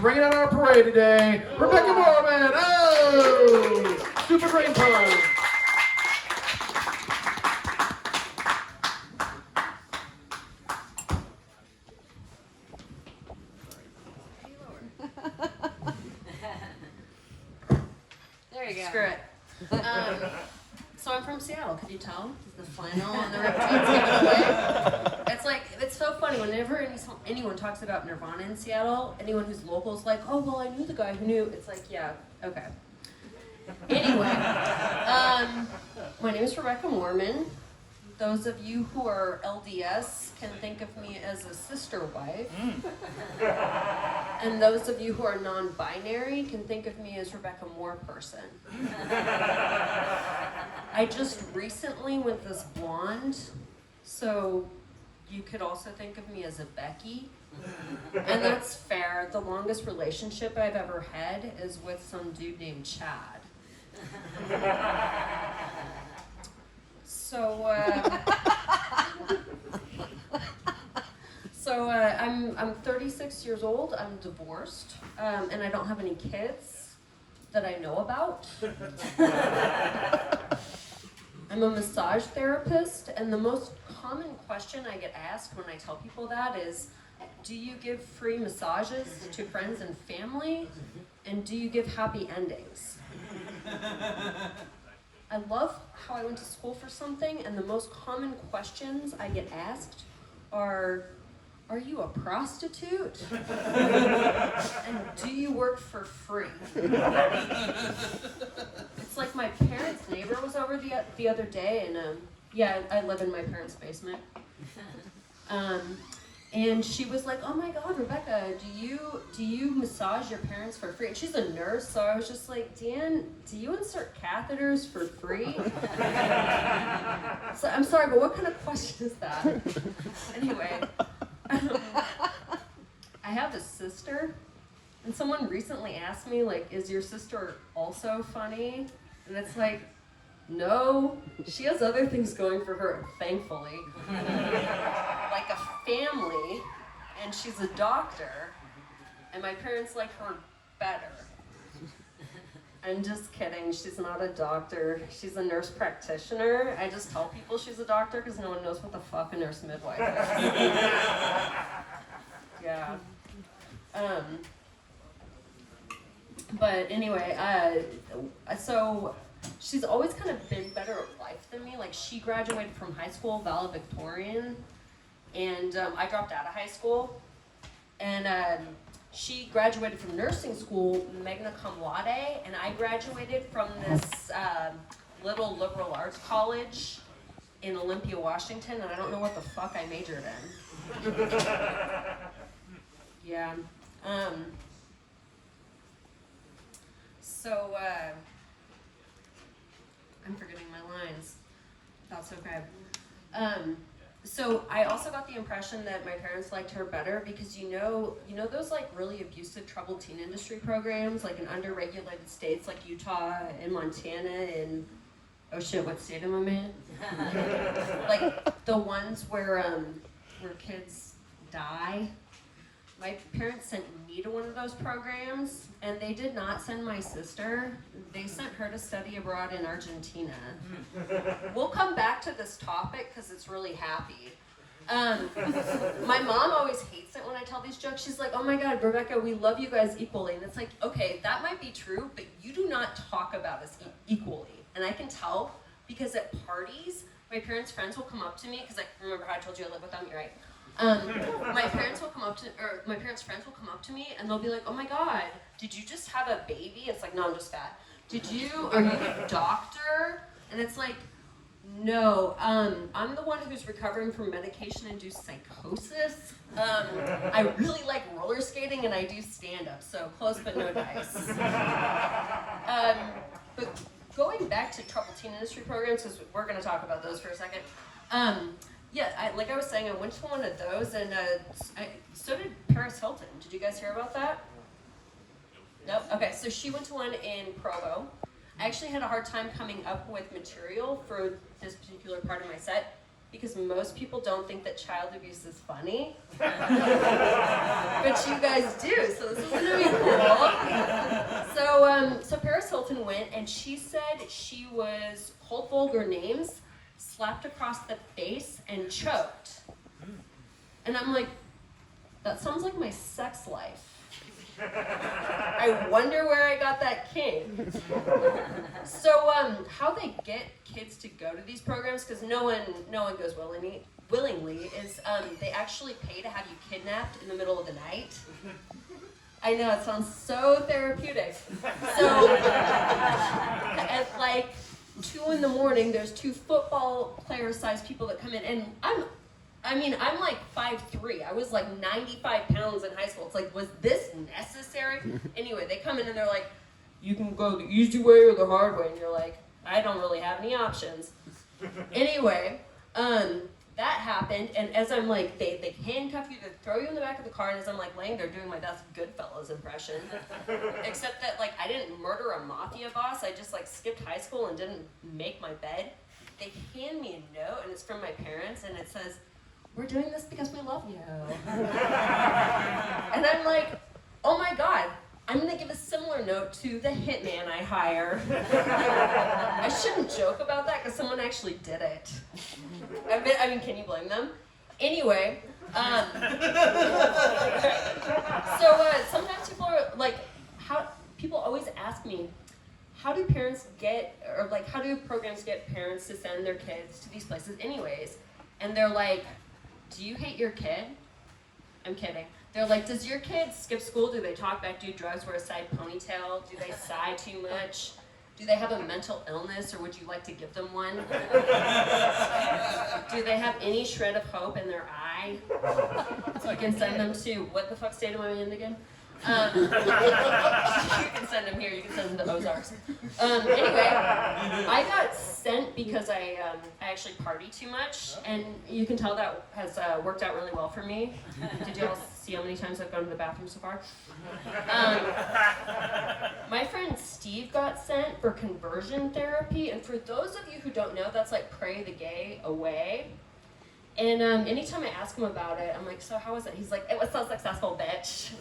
bringing out our parade today, Rebecca Moorman. Oh, stupid rain pose. There you go. Screw it. So I'm from Seattle. Could you tell? The flannel on the riptide's giving away. It's like, it's so funny. Whenever anyone talks about Nirvana in Seattle, anyone who's local is like, oh, well, I knew the guy who knew. It's like, yeah, okay. Anyway, my name is Rebecca Moorman. Those of you who are LDS can think of me as a sister wife. And those of you who are non-binary can think of me as Rebecca Moore person. I just recently went this blonde, so you could also think of me as a Becky. And that's fair. The longest relationship I've ever had is with some dude named Chad. I'm 36 years old. I'm divorced, and I don't have any kids that I know about. I'm a massage therapist, and the most common question I get asked when I tell people that is, do you give free massages to friends and family? And do you give happy endings? I love how I went to school for something, and the most common questions I get asked are you a prostitute? And do you work for free? It's like my parents' neighbor was over the other day, and yeah, I live in my parents' basement. And she was like, oh my God, Rebecca, do you massage your parents for free? And she's a nurse, so I was just like, Dan, do you insert catheters for free? So I'm sorry, but what kind of question is that? Anyway, I have a sister, and someone recently asked me, like, is your sister also funny? And it's like, no, she has other things going for her, thankfully. Like a family, and she's a doctor, and my parents like her better. I'm just kidding, she's not a doctor, she's a nurse practitioner. I just tell people she's a doctor because no one knows what the fuck a nurse midwife is. Yeah. But anyway, so she's always kind of been better at life than me. Like, she graduated from high school, valedictorian, and I dropped out of high school. And she graduated from nursing school, magna cum laude, and I graduated from this little liberal arts college in Olympia, Washington, and I don't know what the fuck I majored in. Yeah. So, I'm forgetting my lines. That's okay. So I also got the impression that my parents liked her better because you know those like really abusive troubled teen industry programs like in underregulated states like Utah and Montana and oh shit, what state am I in? Like the ones where kids die. My parents sent me to one of those programs, and they did not send my sister. They sent her to study abroad in Argentina. We'll come back to this topic because it's really happy. My mom always hates it when I tell these jokes. She's like, oh my God, Rebecca, we love you guys equally. And it's like, okay, that might be true, but you do not talk about us equally. And I can tell because at parties, my parents' friends will come up to me, because I remember how I told you I live with them, you're right. My parents friends will come up to me and they'll be like, oh my God, did you just have a baby? It's like, no, I'm just fat. Are you a doctor? And it's like, no, I'm the one who's recovering from medication-induced psychosis. I really like roller skating and I do stand-up, so close but no dice. But going back to troubled teen industry programs, because we're going to talk about those for a second. Yeah, like I was saying, I went to one of those, and so did Paris Hilton. Did you guys hear about that? Nope. Okay, so she went to one in Provo. I actually had a hard time coming up with material for this particular part of my set because most people don't think that child abuse is funny. But you guys do, so this is going to be in, and she said she was called vulgar names, slapped across the face, and choked. And I'm like, that sounds like my sex life. I wonder where I got that kink. So how they get kids to go to these programs, because no one goes willingly, is they actually pay to have you kidnapped in the middle of the night. I know, it sounds so therapeutic. So at like 2 a.m, there's 2 football player-sized people that come in, and I'm like 5'3". I was like 95 pounds in high school. It's like, was this necessary? Anyway, they come in and they're like, you can go the easy way or the hard way. And you're like, I don't really have any options. Anyway, that happened. And as I'm like, they handcuff you, they throw you in the back of the car. And as I'm like laying there doing my best Goodfellas impression, except that like I didn't murder a mafia boss. I just like skipped high school and didn't make my bed. They hand me a note, and it's from my parents, and it says, we're doing this because we love you. And I'm like, oh my God, I'm gonna give a similar note to the hitman I hire. I shouldn't joke about that because someone actually did it. I mean, can you blame them? Anyway, so sometimes people are like, people always ask me, how do parents get, or like, how do programs get parents to send their kids to these places anyways? And they're like, do you hate your kid? I'm kidding. They're like, does your kid skip school? Do they talk back, do drugs, wear a side ponytail? Do they sigh too much? Do they have a mental illness, or would you like to give them one? Do they have any shred of hope in their eye? So I can send them to, what the fuck state am I in again? You can send them here, you can send them to Ozarks. Anyway, I got sent because I actually party too much, and you can tell that has worked out really well for me. Did you all see how many times I've gone to the bathroom so far? My friend Steve got sent for conversion therapy, and for those of you who don't know, that's like pray the gay away. And anytime I ask him about it, I'm like, so how was it? He's like, it was so successful, bitch.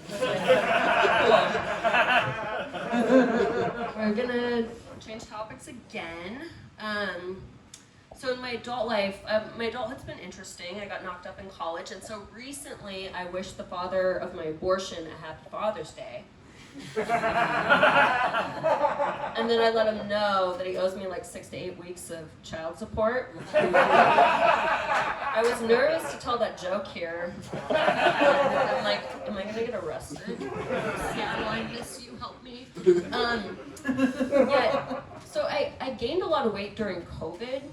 We're gonna change topics again. So in my adult life, my adulthood's been interesting. I got knocked up in college, and so recently I wished the father of my abortion a happy Father's Day. And then I let him know that he owes me like 6 to 8 weeks of child support. I was nervous to tell that joke here. I'm like, am I gonna get arrested? Yeah, I miss you, help me. Yeah, so I gained a lot of weight during COVID,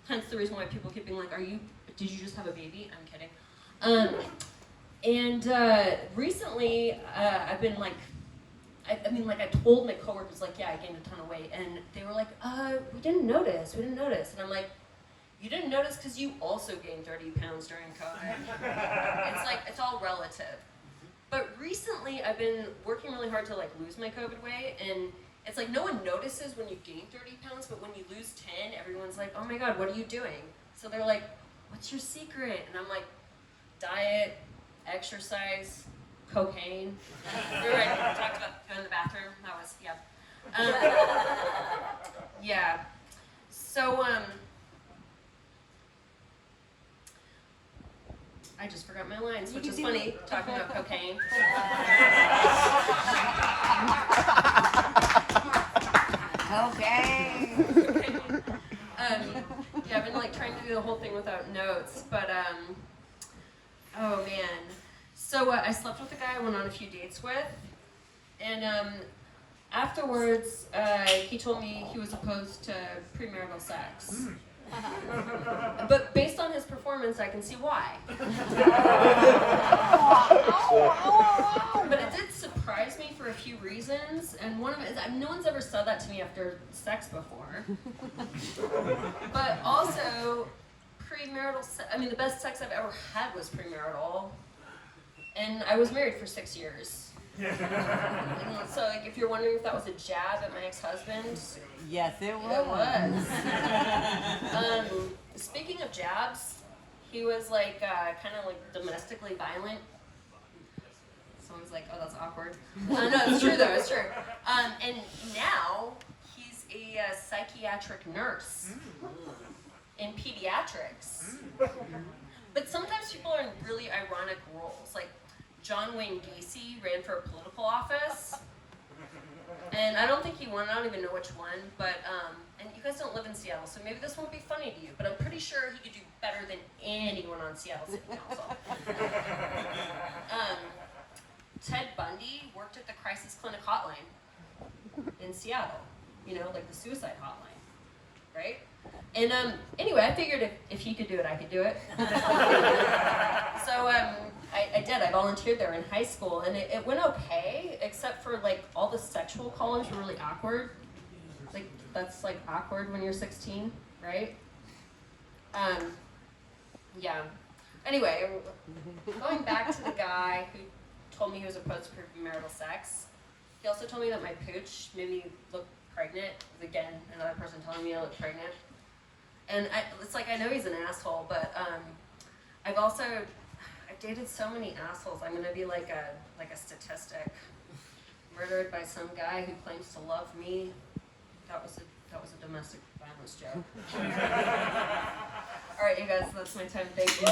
hence the reason why people keep being like, did you just have a baby? I'm kidding. Recently, I've been like, I told my coworkers, like, yeah, I gained a ton of weight, and they were like, we didn't notice, and I'm like, you didn't notice because you also gained 30 pounds during COVID. It's like, it's all relative. But recently, I've been working really hard to, like, lose my COVID weight, and it's like, no one notices when you gain 30 pounds, but when you lose 10, everyone's like, oh my God, what are you doing? So they're like, what's your secret? And I'm like, diet, exercise, cocaine. You're right, we talked about going to the bathroom. That was, yeah. Yeah. So, I just forgot my lines, which is funny, talking about cocaine. Okay. Yeah, I've been like trying to do the whole thing without notes, but oh man. So I slept with a guy I went on a few dates with, and afterwards he told me he was opposed to premarital sex. But based on his performance, I can see why. But it did surprise me for a few reasons, and one of it is no one's ever said that to me after sex before. But also, premarital sex, I mean, the best sex I've ever had was premarital, and I was married for 6 years. And so, like, if you're wondering if that was a jab at my ex-husband, Yes, it was. it was. Speaking of jabs, he was like kind of like domestically violent. Someone's like, oh, that's awkward. No, it's true though, it's true. And now he's a psychiatric nurse in pediatrics. But sometimes people are in really ironic roles. Like John Wayne Gacy ran for a political office. And I don't think he won, I don't even know which one, but, and you guys don't live in Seattle, so maybe this won't be funny to you, but I'm pretty sure he could do better than anyone on Seattle City Council. Ted Bundy worked at the crisis clinic hotline in Seattle, you know, like the suicide hotline, right? And anyway, I figured if he could do it, I could do it. So I did. I volunteered there in high school, and it went okay, except for like all the sexual callers were really awkward. Like that's like awkward when you're 16, right? Yeah. Anyway, going back to the guy who told me he was opposed to premarital sex, he also told me that my pooch made me look pregnant. Again, another person telling me I look pregnant. And it's like, I know he's an asshole, but I've dated so many assholes. I'm gonna be like a statistic. Murdered by some guy who claims to love me. That was a domestic violence joke. All right, you guys, that's my time. Thank you.